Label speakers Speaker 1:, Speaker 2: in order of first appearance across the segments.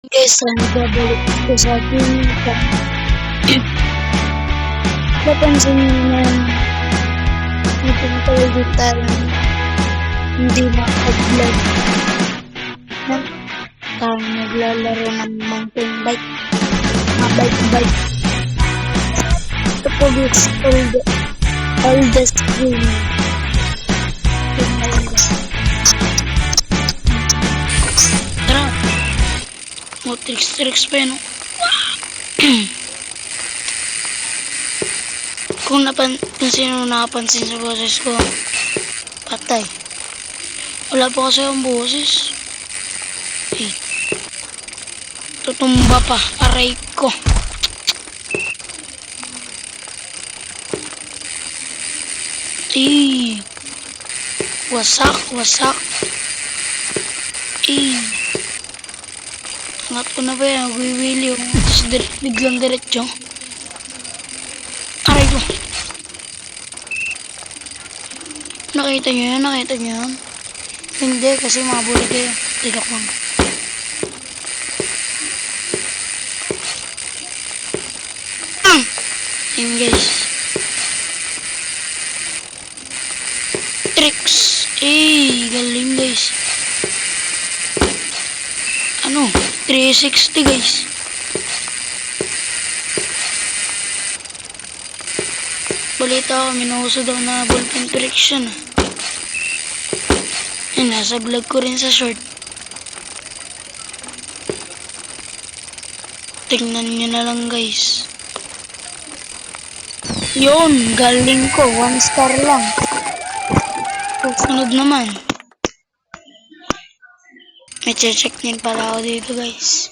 Speaker 1: Guys, nagbabalik ko sa ating napansin nyo na itong tayo hindi makapag-vlog na tayo naglalaro ng mountain bike, mga bike. Ito po guys, oldest game. Tara, tricks pa yun. Kung sino nakapansin sa boses ko, patay. Wala pa kasi ang boses. Tutumba pa, aray ko. Wasak. Angat ko na ba yan? Wiwili yung biglang diretso. Aray ko. Nakita nyo yan? Hindi, kasi mabuli kayo. Tigak lang. Yun guys. Tricks. Galing guys. 360 guys. Balita ko, minuso daw na ballpen tricks yun. Nasa vlog ko rin sa short. Tingnan nyo na lang guys. Yun, galing ko. 1 star lang. Susunod naman. May check din pala ako dito guys.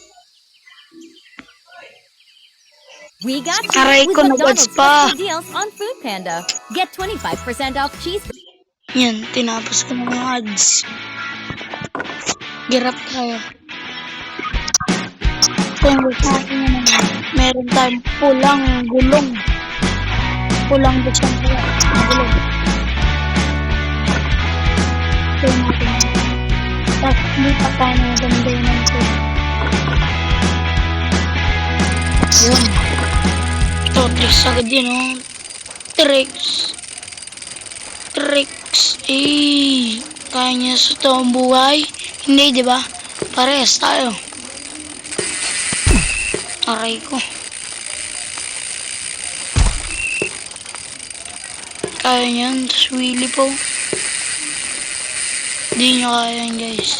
Speaker 2: We got
Speaker 1: aray ko,
Speaker 2: McDonald's
Speaker 1: pa.
Speaker 2: deals on Food Panda. Get 25% off cheese.
Speaker 1: Yan, tinapos ko na yung ads. Girap tayo. Meron tayong pulang gulong. Pulang busang gulong. Ito natin. Tapos hindi pa tayo naganda ito. Yun. Ito, tricks agad yun, oh. Tricks. Kaya niya sa toong buhay. Hindi, diba? Parehas tayo. Aray ko. Kaya niyan. Tapos wheelie po. Hindi nyo kaya yan guys.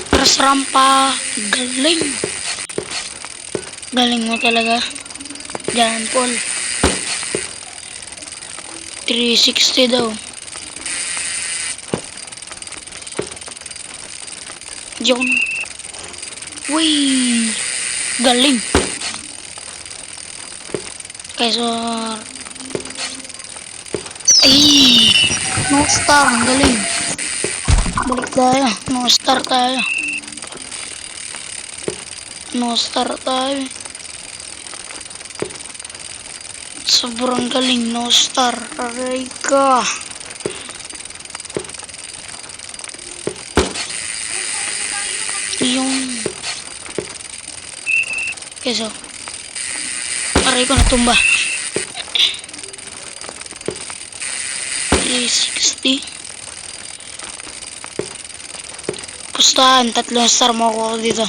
Speaker 1: Paras rampa. Galing mo talaga. John Paul. 360 daw. Yun. Galing. Kaysa no star. Ang galing. Balik tayo. No star tayo. Sobrang galing. No star. Aray ka. Yung keso. Aray ko natumba. 360. Pustahan, 3 star mo ako dito.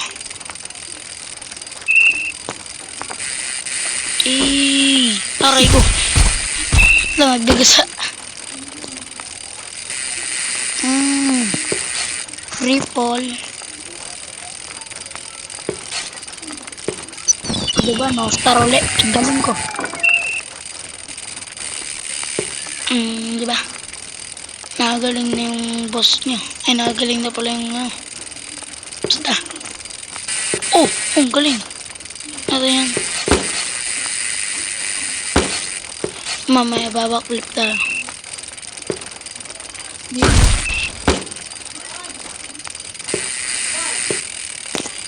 Speaker 1: Aray ko. Nagdagasa. Free fall. Diba, no star ulit. Galing ko. Diba? Nakagaling na yung boss nyo. Nakagaling na pala yung basta. Ang galing. Ano yan? Mamaya babaklip tayo.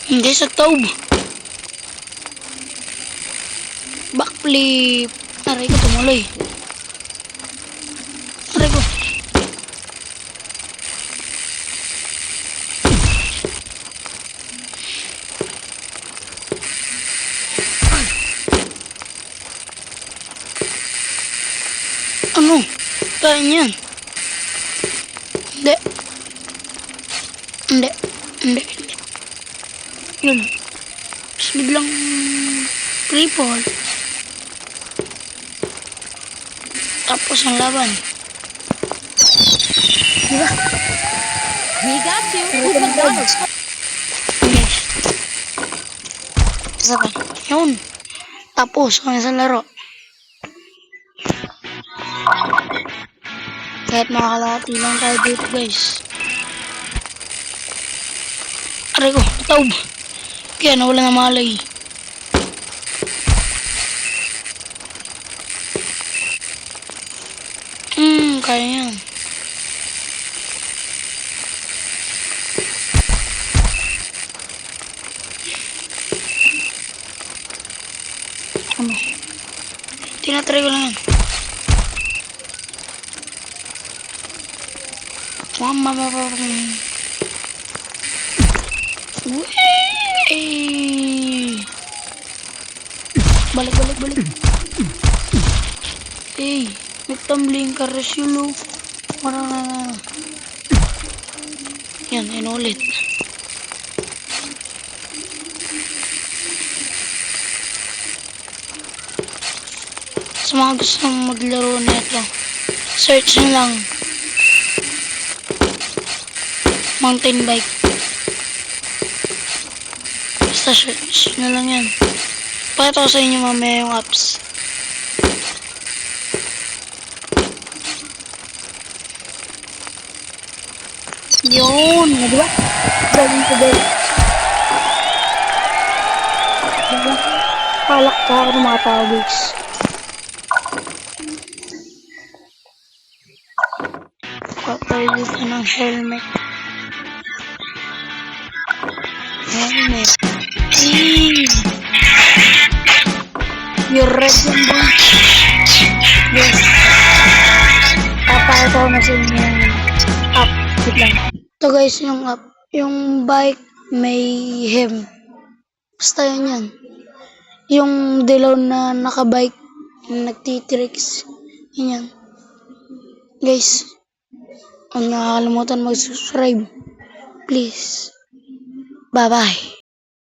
Speaker 1: Hindi sa taub. Backflip. Aray ko, tumuloy. Aray ko. Kaya yan. Hindi. Hindi. Hindi. Yun. Tapos biglang cripple. Tapos ang laban. Diba?
Speaker 2: We got you. Who's McDonald's?
Speaker 1: Okay. Isa pa. Yun. Tapos ang isang laro. Kahit makakalati lang tayo dito guys. Aray ko, taob. Kaya nawala na malay. Kaya yan. Ano? Tinatry ko lang yan. Mama. Wee! Balik. Hey, nagtumbling ka resulo. Marang. Yan, inulit. Sa mga gustong maglaro nito, search nyo lang mountain bike. Basta search nyo lang yan. Pakita ko sa inyo mamaya yung apps. Yun, diba? Galing ko din. Diba? Palak ka ako ng mga tao guys. Kapag dito ng helmet. You're red yan ba? Yes. Papakita ko na sa inyo yung app. Wait lang. Ito guys yung app. Yung bike mayhem. Basta yan. Yung dilaw na nakabike yung nagtitricks. Yan. Guys, huwag nakakalimutan mag-subscribe. Please. Bye-bye.